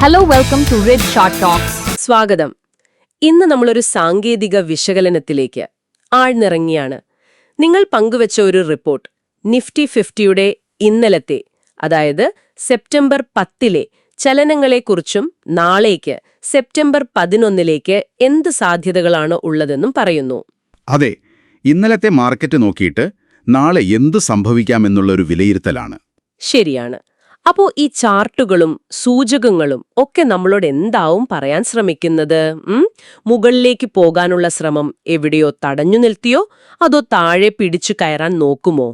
Hello welcome to red short talks. സ്വാഗതം. ഇന്ന് നമ്മളൊരു സാങ്കേതിക വിശകലനത്തിലേക്ക് ആഴ്ന്നിറങ്ങിയാണ്. നിങ്ങൾ പങ്കുവച്ച ഒരു റിപ്പോർട്ട് നിഫ്റ്റി 50യുടെ ഇന്നലത്തെ, അതായത് സെപ്റ്റംബർ 10 ചലനങ്ങളെക്കുറിച്ചും നാളേക്ക് സെപ്റ്റംബർ 11 എന്ത് സാധ്യതകളാണ് ഉള്ളതെന്നും പറയുന്നു. അതെ, ഇന്നലത്തെ മാർക്കറ്റ് നോക്കിയിട്ട് നാളെ എന്ത് സംഭവിക്കാമെന്നുള്ളൊരു വിലയിരുത്തലാണ്. ശരിയാണ്. അപ്പോ ഈ ചാർട്ടുകളും സൂചകങ്ങളും ഒക്കെ നമ്മളോട് എന്താവും പറയാൻ ശ്രമിക്കുന്നത്? മുകളിലേക്ക് പോകാനുള്ള ശ്രമം എവിടെയോ തടഞ്ഞു നിർത്തിയോ അതോ താഴെ പിടിച്ചു കയറാൻ നോക്കുമോ?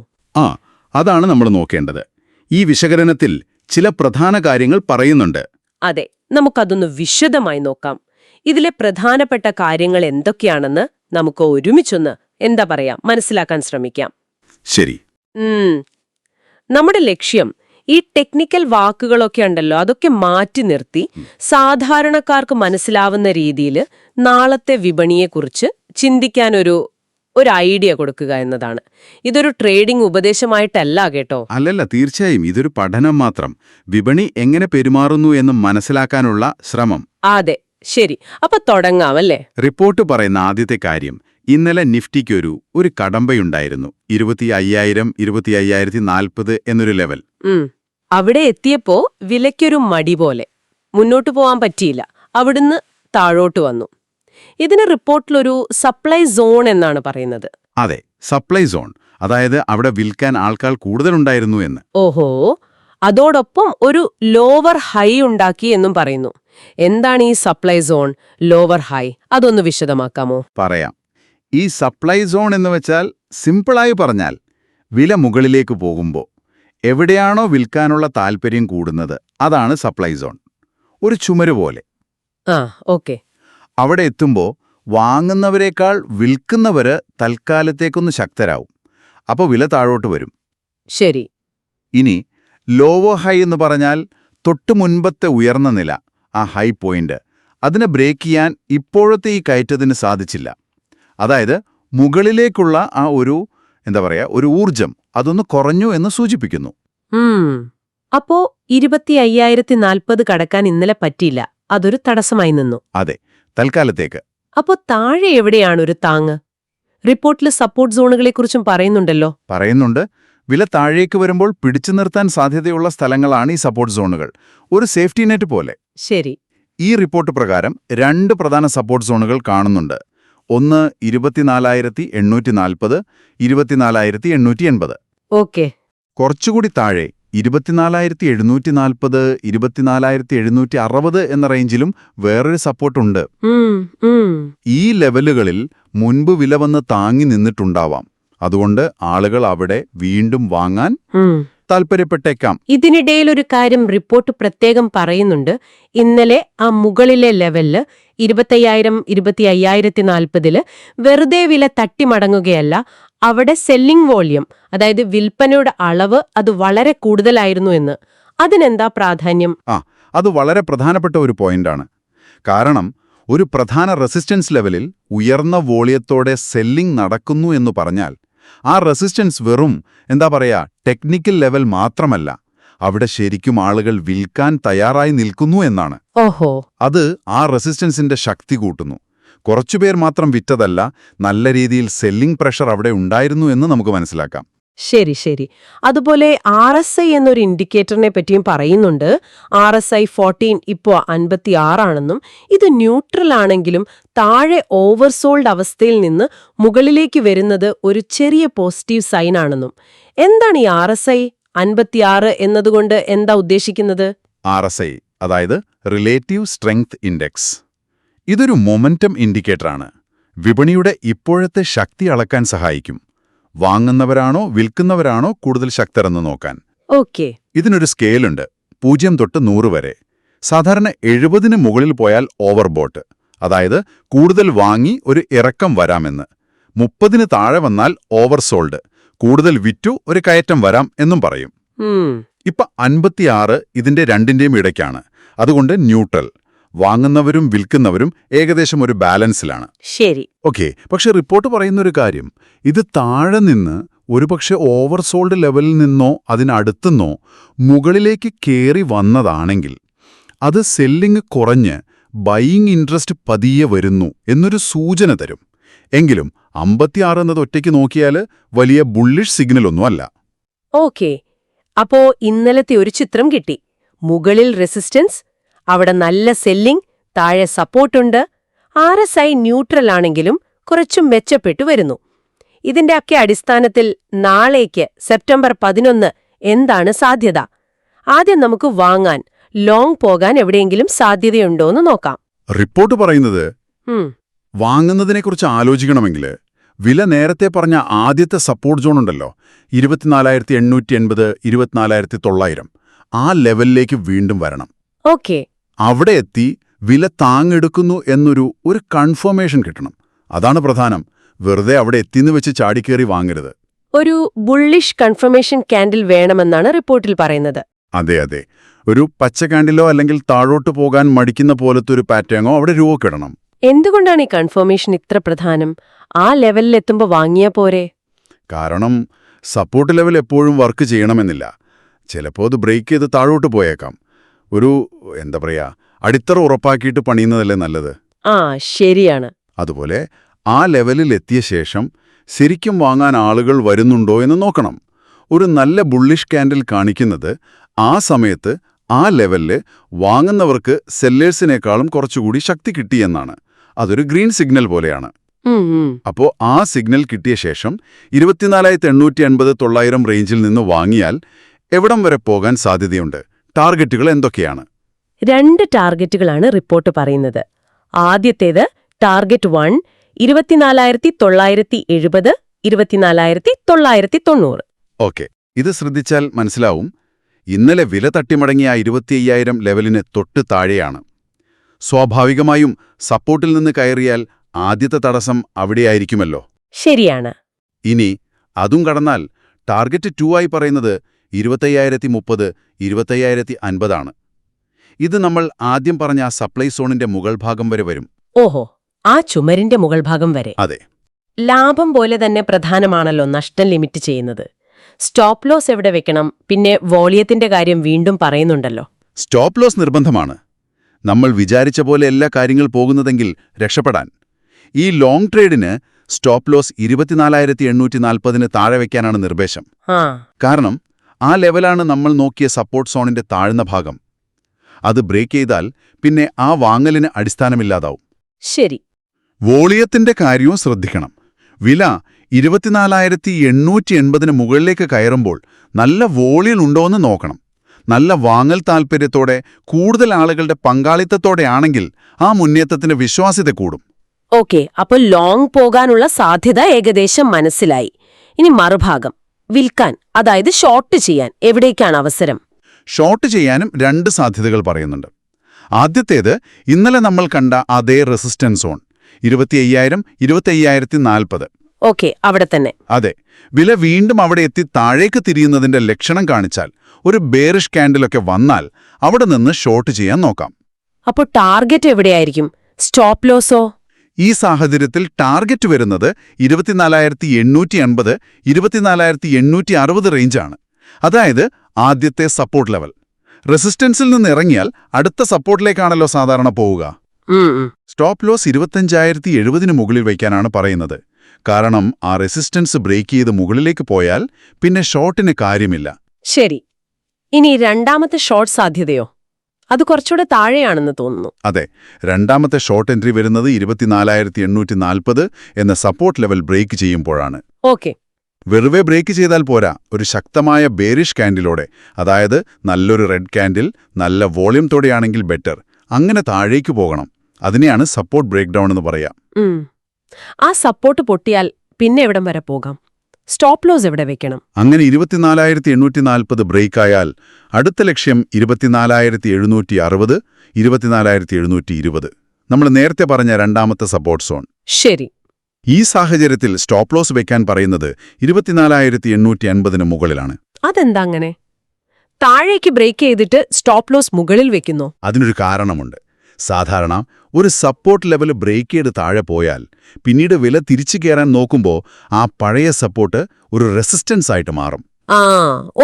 അതാണ് നമ്മൾ നോക്കേണ്ടത്. ഈ വിശകലനത്തിൽ ചില പ്രധാന കാര്യങ്ങൾ പറയുന്നുണ്ട്. അതെ, നമുക്കതൊന്ന് വിശദമായി നോക്കാം. ഇതിലെ പ്രധാനപ്പെട്ട കാര്യങ്ങൾ എന്തൊക്കെയാണെന്ന് നമുക്ക് ഒരുമിച്ചൊന്ന് മനസ്സിലാക്കാൻ ശ്രമിക്കാം. ശരി. നമ്മുടെ ലക്ഷ്യം ഈ ടെക്നിക്കൽ വാക്കുകളൊക്കെ ഉണ്ടല്ലോ, അതൊക്കെ മാറ്റി നിർത്തി സാധാരണക്കാർക്ക് മനസ്സിലാവുന്ന രീതിയിൽ നാളത്തെ വിപണിയെക്കുറിച്ച് ചിന്തിക്കാനൊരു ഐഡിയ കൊടുക്കുക എന്നതാണ്. ഇതൊരു ട്രേഡിംഗ് ഉപദേശമായിട്ടല്ല കേട്ടോ. അല്ലല്ല, തീർച്ചയായും ഇതൊരു പഠനം മാത്രം. വിപണി എങ്ങനെ പെരുമാറുന്നു എന്ന് മനസ്സിലാക്കാനുള്ള ശ്രമം. ശരി, അപ്പൊ തുടങ്ങാം അല്ലേ? റിപ്പോർട്ട് പറയുന്ന ആദ്യത്തെ കാര്യം, ഇന്നലെ നിഫ്റ്റിക്കൊരു കടമ്പയുണ്ടായിരുന്നു. 25,000, 25,040 എന്നൊരു ലെവൽ. അവിടെ എത്തിയപ്പോ വിലയ്ക്കൊരു മടി പോലെ മുന്നോട്ടു പോവാൻ പറ്റിയില്ല. അവിടുന്ന് താഴോട്ട് വന്നു. ഇതിന് റിപ്പോർട്ടിലൊരു സപ്ലൈ സോൺ എന്നാണ് പറയുന്നത്. അതെ, സപ്ലൈ സോൺ. അതായത് അവിടെ വിൽക്കാൻ ആൾക്കാർ കൂടുതലുണ്ടായിരുന്നു എന്ന്. ഓഹോ, അതോടൊപ്പം ഒരു ലോവർ ഹൈ ഉണ്ടാക്കി എന്നും പറയുന്നു. എന്താണ് ഈ സപ്ലൈ സോൺ, ലോവർ ഹൈ? അതൊന്ന് വിശദമാക്കാമോ? പറയാം. ഈ സപ്ലൈ സോൺ എന്ന് വെച്ചാൽ, സിമ്പിളായി പറഞ്ഞാൽ, വില മുകളിലേക്ക് പോകുമ്പോൾ എവിടെയാണോ വിൽക്കാനുള്ള താൽപ്പര്യം കൂടുന്നത് അതാണ് സപ്ലൈ സോൺ. ഒരു ചുമര് പോലെ. ഓക്കെ. അവിടെ എത്തുമ്പോൾ വാങ്ങുന്നവരെക്കാൾ വിൽക്കുന്നവര് തൽക്കാലത്തേക്കൊന്ന് ശക്തരാവും. അപ്പോൾ വില താഴോട്ട് വരും. ശരി. ഇനി ലോവർ ഹൈ എന്ന് പറഞ്ഞാൽ തൊട്ടു മുൻപത്തെ ഉയർന്ന നില, ആ ഹൈ പോയിന്റ്, അതിനെ ബ്രേക്ക് ചെയ്യാൻ ഇപ്പോഴത്തെ ഈ കയറ്റത്തിന് സാധിച്ചില്ല. അതായത് മുകളിലേക്കുള്ള ആ ഒരു ഊർജം അതൊന്ന് കുറഞ്ഞു എന്ന് സൂചിപ്പിക്കുന്നു. അപ്പോ 25,040 കടക്കാൻ ഇന്നലെ പറ്റിയില്ല. അതൊരു തടസ്സമായി നിന്നു. അതെ, തൽക്കാലത്തേക്ക്. അപ്പോ താഴെ എവിടെയാണ് ഒരു താങ്ങ്? റിപ്പോർട്ടിൽ സപ്പോർട്ട് സോണുകളെക്കുറിച്ചും പറയുന്നുണ്ട്. വില താഴേക്ക് വരുമ്പോൾ പിടിച്ചു നിർത്താൻ സാധ്യതയുള്ള സ്ഥലങ്ങളാണ് ഈ സപ്പോർട്ട് സോണുകൾ. ഒരു സേഫ്റ്റി നെറ്റ് പോലെ. ശരി. ഈ റിപ്പോർട്ട് പ്രകാരം 2 പ്രധാന സപ്പോർട്ട് സോണുകൾ കാണുന്നുണ്ട്. ഒന്ന് 24,840, 24,880. ഓക്കെ. കുറച്ചുകൂടി താഴെ 24,740, 24,760 എന്ന റേഞ്ചിലും വേറൊരു സപ്പോർട്ടുണ്ട്. ഈ ലെവലുകളിൽ മുൻപ് വില വന്ന് താങ്ങി നിന്നിട്ടുണ്ടാവാം. അതുകൊണ്ട് ആളുകൾ അവിടെ വീണ്ടും വാങ്ങാൻ താൽപ്പര്യപ്പെട്ടേക്കാം. ഇതിനിടയിൽ ഒരു കാര്യം റിപ്പോർട്ട് പ്രത്യേകം പറയുന്നുണ്ട്. ഇന്നലെ ആ മുകളിലെ ലെവലില് 25,000, 25,040 വെറുതെ വില തട്ടിമടങ്ങുകയല്ല, അവിടെ സെല്ലിംഗ് വോള്യം, അതായത് വിൽപ്പനയുടെ അളവ്, അത് വളരെ കൂടുതലായിരുന്നു എന്ന്. അതിനെന്താ പ്രാധാന്യം? അത് വളരെ പ്രധാനപ്പെട്ട ഒരു പോയിന്റാണ്. കാരണം ഒരു പ്രധാന റെസിസ്റ്റൻസ് ലെവലിൽ ഉയർന്ന വോളിയത്തോടെ സെല്ലിംഗ് നടക്കുന്നു എന്ന് പറഞ്ഞാൽ ആ റെസിസ്റ്റൻസ് വെറും ടെക്നിക്കൽ ലെവൽ മാത്രമല്ല, അവിടെ ശരിക്കും ആളുകൾ വിൽക്കാൻ തയ്യാറായി നിൽക്കുന്നു എന്നാണ്. ഓഹോ. അത് ആ റെസിസ്റ്റൻസിന്റെ ശക്തി കൂട്ടുന്നു. കുറച്ചുപേർ മാത്രം വിറ്റതല്ല, നല്ല രീതിയിൽ സെല്ലിംഗ് പ്രഷർ അവിടെ ഉണ്ടായിരുന്നു എന്ന് നമുക്ക് മനസ്സിലാക്കാം. ശരി. അതുപോലെ RSI എന്നൊരു ഇൻഡിക്കേറ്ററിനെ പറ്റിയും പറയുന്നുണ്ട്. RSI 14 ഇപ്പോൾ 56 ആണെന്നും ഇത് ന്യൂട്രൽ ആണെങ്കിലും താഴെ ഓവർസോൾഡ് അവസ്ഥയിൽ നിന്ന് മുകളിലേക്ക് വരുന്നത് ഒരു ചെറിയ പോസിറ്റീവ് സൈൻ ആണെന്നും. എന്താണ് ഈ RSI 56 എന്നതുകൊണ്ട് എന്താ ഉദ്ദേശിക്കുന്നത്? RSI, അതായത് റിലേറ്റീവ് സ്ട്രെങ്ത് ഇൻഡെക്സ്. ഇതൊരു മൊമെന്റം ഇൻഡിക്കേറ്ററാണ്. വിപണിയുടെ ഇപ്പോഴത്തെ ശക്തി അളക്കാൻ സഹായിക്കും. വാങ്ങുന്നവരാണോ വിൽക്കുന്നവരാണോ കൂടുതൽ ശക്തരെന്ന് നോക്കാൻ. ഓക്കെ. ഇതിനൊരു സ്കെയിലുണ്ട്, 0 തൊട്ട് 100 വരെ. സാധാരണ 70 മുകളിൽ പോയാൽ ഓവർബോട്ട്, അതായത് കൂടുതൽ വാങ്ങി ഒരു ഇറക്കം വരാമെന്ന്. 30 താഴെ വന്നാൽ ഓവർസോൾഡ്, കൂടുതൽ വിറ്റു ഒരു കയറ്റം വരാം എന്നും പറയും. ഇപ്പൊ 56 ഇതിന്റെ രണ്ടിന്റെയും ഇടയ്ക്കാണ്. അതുകൊണ്ട് ന്യൂട്രൽ. വാങ്ങുന്നവരും വിൽക്കുന്നവരും ഏകദേശം ഒരു ബാലൻസിലാണ്. ശരി. ഓക്കെ. പക്ഷെ റിപ്പോർട്ട് പറയുന്നൊരു കാര്യം, ഇത് താഴെ നിന്ന് ഒരുപക്ഷെ ഓവർസോൾഡ് ലെവലിൽ നിന്നോ അതിനടുത്തുനിന്നോ മുകളിലേക്ക് കേറി വന്നതാണെങ്കിൽ അത് സെല്ലിംഗ് കുറഞ്ഞ് ബൈയിങ് ഇൻട്രസ്റ്റ് പതിയെ വരുന്നു എന്നൊരു സൂചന തരും. എങ്കിലും 56 എന്നത് ഒറ്റയ്ക്ക് നോക്കിയാൽ വലിയ ബുള്ളിഷ് സിഗ്നലൊന്നുമല്ല. ഓക്കെ, അപ്പോ ഇന്നലത്തെ ഒരു ചിത്രം കിട്ടി. മുകളിൽ റെസിസ്റ്റൻസ്, അവിടെ നല്ല സെല്ലിംഗ്, താഴെ സപ്പോർട്ടുണ്ട്. RSI ന്യൂട്രൽ ആണെങ്കിലും കുറച്ചും മെച്ചപ്പെട്ടു വരുന്നു. ഇതിന്റെയൊക്കെ അടിസ്ഥാനത്തിൽ നാളേക്ക് സെപ്റ്റംബർ 11 എന്താണ് സാധ്യത? ആദ്യം നമുക്ക് വാങ്ങാൻ, ലോങ് പോകാൻ എവിടെയെങ്കിലും സാധ്യതയുണ്ടോന്ന് നോക്കാം. റിപ്പോർട്ട് പറയുന്നത് വാങ്ങുന്നതിനെക്കുറിച്ച് ആലോചിക്കണമെങ്കിൽ വില നേരത്തെ പറഞ്ഞ ആദ്യത്തെ സപ്പോർട്ട് സോൺ ഉണ്ടല്ലോ, 24,880, 24,900, ആ ലെവലിലേക്ക് വീണ്ടും വരണം. ഓക്കെ, അവിടെ എത്തി വില താങ്ങെടുക്കുന്നു ഒരു കൺഫർമേഷൻ കിട്ടണം. അതാണ് പ്രധാനം. വെറുതെ അവിടെ എത്തിന്ന് വെച്ച് ചാടിക്കേറി വാങ്ങരുത്. ഒരു ബുള്ളിഷ് കൺഫർമേഷൻ കാൻഡിൽ വേണമെന്നാണ് റിപ്പോർട്ടിൽ പറയുന്നത്. അതെ അതെ, ഒരു പച്ച കാൻഡിലോ അല്ലെങ്കിൽ താഴോട്ട് പോകാൻ മടിക്കുന്ന പോലത്തെ ഒരു പാറ്റേണോ അവിടെ രൂപക്കിടണം. എന്തുകൊണ്ടാണ് ഈ കൺഫർമേഷൻ ഇത്ര പ്രധാനം? ആ ലെവലിലെത്തുമ്പോൾ വാങ്ങിയാ പോരെ? കാരണം സപ്പോർട്ട് ലെവൽ എപ്പോഴും വർക്ക് ചെയ്യണമെന്നില്ല. ചിലപ്പോൾ അത് ബ്രേക്ക് ചെയ്ത് താഴോട്ട് പോയേക്കാം. എന്താ പറയാ, അടിത്തറ ഉറപ്പാക്കിയിട്ട് പണിയുന്നതല്ലേ നല്ലത്. ശരിയാണ്. അതുപോലെ ആ ലെവലിൽ എത്തിയ ശേഷം ശരിക്കും വാങ്ങാൻ ആളുകൾ വരുന്നുണ്ടോ എന്ന് നോക്കണം. ഒരു നല്ല ബുള്ളിഷ് കാൻഡിൽ കാണിക്കുന്നത് ആ സമയത്ത് ആ ലെവലില് വാങ്ങുന്നവർക്ക് സെല്ലേഴ്സിനേക്കാളും കുറച്ചുകൂടി ശക്തി കിട്ടിയെന്നാണ്. അതൊരു ഗ്രീൻ സിഗ്നൽ പോലെയാണ്. അപ്പോൾ ആ സിഗ്നൽ കിട്ടിയ ശേഷം 24,850, 900 റേഞ്ചിൽ നിന്ന് വാങ്ങിയാൽ എവിടം വരെ പോകാൻ സാധ്യതയുണ്ട്? ടാർഗറ്റുകൾ എന്തൊക്കെയാണ്? 2 ടാർഗറ്റുകളാണ് റിപ്പോർട്ട് പറയുന്നത്. ആദ്യത്തേത് ടാർഗറ്റ് 1 24,970, 24,990. ഓക്കെ, ഇത് ശ്രദ്ധിച്ചാൽ മനസ്സിലാവും. ഇന്നലെ വില തട്ടിമടങ്ങിയ 25,000 ലെവലിന് തൊട്ട് താഴെയാണ്. സ്വാഭാവികമായും സപ്പോർട്ടിൽ നിന്ന് കയറിയാൽ ആദ്യത്തെ തടസ്സം അവിടെയായിരിക്കുമല്ലോ. ശരിയാണ്. ഇനി അതും കടന്നാൽ ടാർഗറ്റ് 2 ആയി പറയുന്നത് 25,030, 25,050 ആണ്. ഇത് നമ്മൾ ആദ്യം പറഞ്ഞ ആ സപ്ലൈ സോണിന്റെ മുകൾ ഭാഗം വരെ വരും. ഓഹോ, ആ ചുമരിന്റെ മുകൾ ഭാഗം വരെ. അതെ. ലാഭം പോലെ തന്നെ പ്രധാനമാണല്ലോ നഷ്ടം ലിമിറ്റ് ചെയ്യുന്നത്. സ്റ്റോപ്പ് ലോസ് എവിടെ വെക്കണം? പിന്നെ വോളിയത്തിന്റെ കാര്യം വീണ്ടും പറയുന്നുണ്ടല്ലോ. സ്റ്റോപ്പ് ലോസ് നിർബന്ധമാണ്. നമ്മൾ വിചാരിച്ച പോലെ എല്ലാ കാര്യങ്ങൾ പോകുന്നതെങ്കിൽ രക്ഷപ്പെടാൻ. ഈ ലോങ് ട്രേഡിന് സ്റ്റോപ്പ് ലോസ് 24,840 താഴെ വയ്ക്കാനാണ് നിർദ്ദേശം. കാരണം ആ ലെവലാണ് നമ്മൾ നോക്കിയ സപ്പോർട്ട് സോണിന്റെ താഴ്ന്ന ഭാഗം. അത് ബ്രേക്ക് ചെയ്താൽ പിന്നെ ആ വാങ്ങലിന് അടിസ്ഥാനമില്ലാതാവും. ശരി. വോളിയത്തിന്റെ കാര്യവും ശ്രദ്ധിക്കണം. വില 24,880 മുകളിലേക്ക് കയറുമ്പോൾ നല്ല വോളിയം ഉണ്ടോയെന്ന് നോക്കണം. നല്ല വാങ്ങൽ താൽപ്പര്യത്തോടെ കൂടുതൽ ആളുകളുടെ പങ്കാളിത്തത്തോടെയാണെങ്കിൽ ആ മുന്നേറ്റത്തിന് വിശ്വാസ്യത കൂടും. ഓക്കെ, അപ്പോൾ ലോങ് പോകാനുള്ള സാധ്യത ഏകദേശം മനസ്സിലായി. ഇനി മറുഭാഗം, വിൽക്കാൻ, അതായത് ഷോർട്ട് ചെയ്യാൻ എവിടേക്കാണ് അവസരം? ഷോർട്ട് ചെയ്യാനും 2 സാധ്യതകൾ പറയുന്നുണ്ട്. ആദ്യത്തേത് ഇന്നലെ നമ്മൾ കണ്ട അതേ റെസിസ്റ്റൻസ് സോൺ 25,000, 25,040. ഓക്കെ, അവിടെ തന്നെ. അതെ, വില വീണ്ടും അവിടെ എത്തി താഴേക്ക് തിരിയുന്നതിന്റെ ലക്ഷണം കാണിച്ചാൽ, ഒരു ബേറിഷ് കാൻഡിലൊക്കെ വന്നാൽ അവിടെ നിന്ന് ഷോർട്ട് ചെയ്യാൻ നോക്കാം. അപ്പോൾ ടാർഗറ്റ് എവിടെയായിരിക്കും? സ്റ്റോപ്പ് ലോസോ? ഈ സാഹചര്യത്തിൽ ടാർഗറ്റ് വരുന്നത് 24,880, 24,860 റേഞ്ചാണ്. അതായത് ആദ്യത്തെ സപ്പോർട്ട് ലെവൽ. റെസിസ്റ്റൻസിൽ നിന്ന് ഇറങ്ങിയാൽ അടുത്ത സപ്പോർട്ടിലേക്കാണല്ലോ സാധാരണ പോവുക. സ്റ്റോപ്പ് ലോസ് 25,070 മുകളിൽ വയ്ക്കാനാണ് പറയുന്നത്. കാരണം ആ റെസിസ്റ്റൻസ് ബ്രേക്ക് ചെയ്ത് മുകളിലേക്ക് പോയാൽ പിന്നെ ഷോർട്ടിന് കാര്യമില്ല. ശരി. ഇനി രണ്ടാമത്തെ ഷോർട്ട് സാധ്യതയോ? അത് കുറച്ചുകൂടെ താഴെയാണെന്ന് തോന്നുന്നു. അതെ, രണ്ടാമത്തെ ഷോർട്ട് എൻട്രി വരുന്നത് 24,840 എന്ന സപ്പോർട്ട് ലെവൽ ബ്രേക്ക് ചെയ്യുമ്പോഴാണ്. ഓക്കെ. വെറുതെ ബ്രേക്ക് ചെയ്താൽ പോരാ, ഒരു ശക്തമായ ബേരിഷ് കാൻഡിലോടെ, അതായത് നല്ലൊരു റെഡ് കാൻഡിൽ, നല്ല വോളിയംതോടെയാണെങ്കിൽ ബെറ്റർ. അങ്ങനെ താഴേക്ക് പോകണം. അതിനെയാണ് സപ്പോർട്ട് ബ്രേക്ക് ഡൗൺ എന്ന് പറയാം. ആ സപ്പോർട്ട് പൊട്ടിയാൽ പിന്നെ എവിടം വരെ പോകാം? സ്റ്റോപ്പ് ലോസ് എവിടെ വെക്കണം? അങ്ങനെ 24,840 ബ്രേക്കായാൽ അടുത്ത ലക്ഷ്യം 24,760, 24,720. നമ്മൾ നേരത്തെ പറഞ്ഞ രണ്ടാമത്തെ സപ്പോർട്ട് സോൺ. ശരി. ഈ സാഹചര്യത്തിൽ സ്റ്റോപ്പ് ലോസ് വെക്കാൻ പറയുന്നത് 24,850 മുകളിലാണ്. അതെന്താ അങ്ങനെ? താഴേക്ക് ബ്രേക്ക് ചെയ്തിട്ട് സ്റ്റോപ്പ് ലോസ് മുകളിൽ വെക്കുന്നു? അതിനൊരു കാരണമുണ്ട്. സാധാരണ ഒരു സപ്പോർട്ട് ലെവൽ ബ്രേക്ക് ചെയ്ത് താഴെ പോയാൽ പിന്നീട് വില തിരിച്ചു കയറാൻ നോക്കുമ്പോൾ ആ പഴയ സപ്പോർട്ട് ഒരു റെസിസ്റ്റൻസ് ആയിട്ട് മാറും.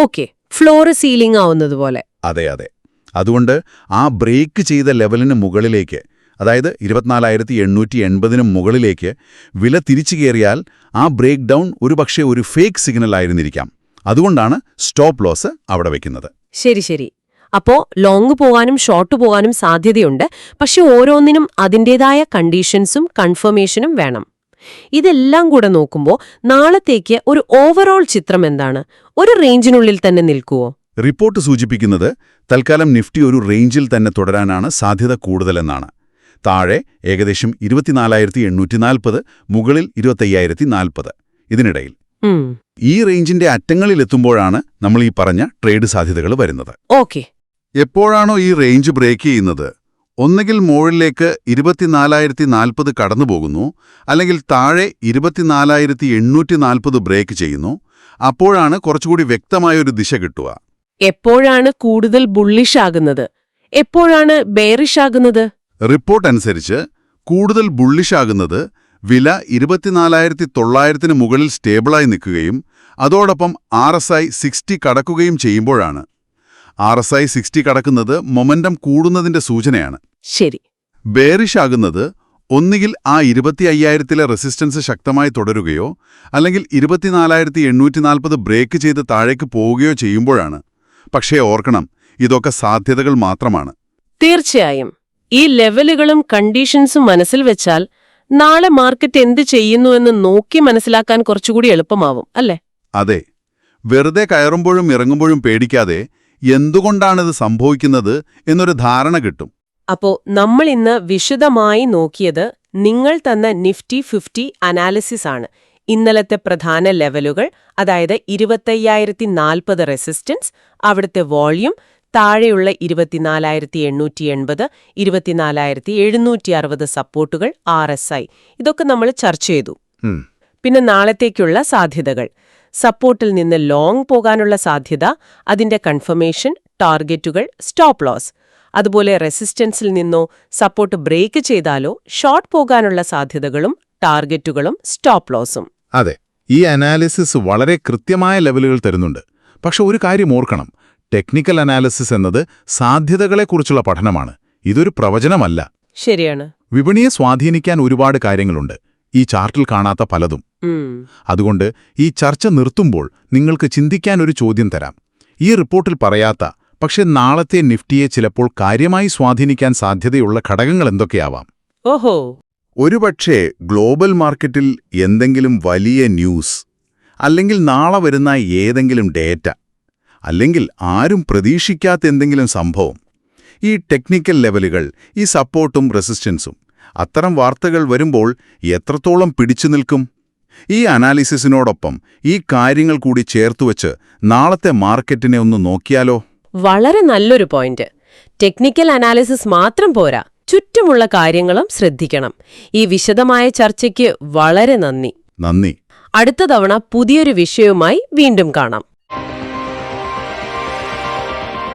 ഓക്കെ, ഫ്ലോർ സീലിംഗ് ആവുന്നത് പോലെ. അതെ അതെ. അതുകൊണ്ട് ആ ബ്രേക്ക് ചെയ്ത ലെവലിന് മുകളിലേക്ക്, അതായത് 24,880 മുകളിലേക്ക് വില തിരിച്ചു കയറിയാൽ ആ ബ്രേക്ക് ഡൗൺ ഒരുപക്ഷെ ഒരു ഫേക്ക് സിഗ്നൽ ആയിരുന്നിരിക്കാം. അതുകൊണ്ടാണ് സ്റ്റോപ്പ് ലോസ് അവിടെ വയ്ക്കുന്നത്. ശരി ശരി. അപ്പോ ലോങ് പോകാനും ഷോർട്ട് പോകാനും സാധ്യതയുണ്ട്, പക്ഷെ ഓരോന്നിനും അതിൻ്റെതായ കണ്ടീഷൻസും കൺഫർമേഷനും വേണം. ഇതെല്ലാം കൂടെ നോക്കുമ്പോൾ നാളത്തേക്ക് ഒരു ഓവറോൾ ചിത്രം എന്താണ്? ഒരു റേഞ്ചിനുള്ളിൽ തന്നെ നിൽക്കുവോ? റിപ്പോർട്ട് സൂചിപ്പിക്കുന്നത് തൽക്കാലം നിഫ്റ്റി ഒരു റേഞ്ചിൽ തന്നെ തുടരാനാണ് സാധ്യത കൂടുതലെന്നാണ്. താഴെ ഏകദേശം 24,840, മുകളിൽ 25,040. ഇതിനിടയിൽ ഈ റേഞ്ചിന്റെ അറ്റങ്ങളിലെത്തുമ്പോഴാണ് നമ്മൾ ഈ പറഞ്ഞ ട്രേഡ് സാധ്യതകൾ വരുന്നത്. ഓക്കെ. എപ്പോഴാണോ ഈ റേഞ്ച് ബ്രേക്ക് ചെയ്യുന്നത്, ഒന്നുകിൽ മുകളിലേക്ക് 24,040 കടന്നുപോകുന്നു, അല്ലെങ്കിൽ താഴെ 24,840 ബ്രേക്ക് ചെയ്യുന്നു, അപ്പോഴാണ് കുറച്ചുകൂടി വ്യക്തമായൊരു ദിശ കിട്ടുക. എപ്പോഴാണ് കൂടുതൽ ബുള്ളിഷ് ആകുന്നത്, എപ്പോഴാണ് ബെയറിഷ് ആകുന്നത്? റിപ്പോർട്ട് അനുസരിച്ച് കൂടുതൽ ബുള്ളിഷ് ആകുന്നത് വില 24,900 മുകളിൽ സ്റ്റേബിളായി നിൽക്കുകയും അതോടൊപ്പം RSI 60 കടക്കുകയും ചെയ്യുമ്പോഴാണ്. RSI 60 കടക്കുന്നത് മൊമെന്റം കൂടുന്നതിന്റെ സൂചനയാണ്. ശരി. ബെയറിഷ് ആകുന്നത് ഒന്നുകിൽ ആ 25,000 റെസിസ്റ്റൻസ് ശക്തമായി തുടരുകയോ അല്ലെങ്കിൽ 24,840 ബ്രേക്ക് ചെയ്ത് താഴേക്ക് പോവുകയോ ചെയ്യുമ്പോഴാണ്. പക്ഷേ ഓർക്കണം, ഇതൊക്കെ സാധ്യതകൾ മാത്രമാണ്. തീർച്ചയായും. ഈ ലെവലുകളും കണ്ടീഷൻസും മനസ്സിൽ വെച്ചാൽ നാളെ മാർക്കറ്റ് എന്ത് ചെയ്യുന്നുവെന്ന് നോക്കി മനസ്സിലാക്കാൻ കുറച്ചുകൂടി എളുപ്പമാവും, അല്ലേ? അതെ. വെറുതെ കയറുമ്പോഴും ഇറങ്ങുമ്പോഴും പേടിക്കാതെ എന്തുകൊണ്ടാണിത് സംഭവിക്കുന്നത് എന്നൊരു ധാരണ കിട്ടും. അപ്പോ നമ്മൾ ഇന്ന് വിശദമായി നോക്കിയത് നിങ്ങൾ തന്ന നിഫ്റ്റി 50 അനാലിസിസ് ആണ്. ഇന്നലത്തെ പ്രധാന ലെവലുകൾ, അതായത് 25,040 റെസിസ്റ്റൻസ്, അവിടുത്തെ വോള്യൂം, താഴെയുള്ള 24,880, 24,760 സപ്പോർട്ടുകൾ, RSI, ഇതൊക്കെ നമ്മൾ ചർച്ച ചെയ്തു. പിന്നെ നാളത്തേക്കുള്ള സാധ്യതകൾ, സപ്പോർട്ടിൽ നിന്ന് ലോങ് പോകാനുള്ള സാധ്യത, അതിന്റെ കൺഫർമേഷൻ, ടാർഗറ്റുകൾ, സ്റ്റോപ്പ് ലോസ്, അതുപോലെ റെസിസ്റ്റൻസിൽ നിന്നോ സപ്പോർട്ട് ബ്രേക്ക് ചെയ്താലോ ഷോർട്ട് പോകാനുള്ള സാധ്യതകളും ടാർഗറ്റുകളും സ്റ്റോപ്പ് ലോസും. അതെ, ഈ അനാലിസിസ് വളരെ കൃത്യമായ ലെവലുകൾ തരുന്നുണ്ട്. പക്ഷെ ഒരു കാര്യം ഓർക്കണം, ടെക്നിക്കൽ അനാലിസിസ് എന്നത് സാധ്യതകളെക്കുറിച്ചുള്ള പഠനമാണ്. ഇതൊരു പ്രവചനമല്ല. ശരിയാണ്. വിപണിയെ സ്വാധീനിക്കാൻ ഒരുപാട് കാര്യങ്ങളുണ്ട്, ഈ ചാർട്ടിൽ കാണാത്ത പലതും. അതുകൊണ്ട് ഈ ചർച്ച നിർത്തുമ്പോൾ നിങ്ങൾക്ക് ചിന്തിക്കാൻ ഒരു ചോദ്യം തരാം. ഈ റിപ്പോർട്ടിൽ പറയാത്ത, പക്ഷെ നാളത്തെ നിഫ്റ്റിയെ ചിലപ്പോൾ കാര്യമായി സ്വാധീനിക്കാൻ സാധ്യതയുള്ള ഘടകങ്ങൾ എന്തൊക്കെയാവാം? ഓഹോ. ഒരുപക്ഷേ ഗ്ലോബൽ മാർക്കറ്റിൽ എന്തെങ്കിലും വലിയ ന്യൂസ്, അല്ലെങ്കിൽ നാളെ വരുന്ന ഏതെങ്കിലും ഡേറ്റ, അല്ലെങ്കിൽ ആരും പ്രതീക്ഷിക്കാത്ത എന്തെങ്കിലും സംഭവം. ഈ ടെക്നിക്കൽ ലെവലുകൾ, ഈ സപ്പോർട്ടും റെസിസ്റ്റൻസും, അത്തരം വാർത്തകൾ വരുമ്പോൾ എത്രത്തോളം പിടിച്ചു നിൽക്കും? ഈ അനാലിസിസിനോടൊപ്പം ഈ കാര്യങ്ങൾ കൂടി ചേർത്തുവച്ച് നാളത്തെ മാർക്കറ്റിനെ ഒന്ന് നോക്കിയാലോ? വളരെ നല്ലൊരു പോയിന്റ്. ടെക്നിക്കൽ അനാലിസിസ് മാത്രം പോരാ, ചുറ്റുമുള്ള കാര്യങ്ങളും ശ്രദ്ധിക്കണം. ഈ വിശദമായ ചർച്ചയ്ക്ക് വളരെ നന്ദി. നന്ദി. അടുത്ത തവണ പുതിയൊരു വിഷയവുമായി വീണ്ടും കാണാം.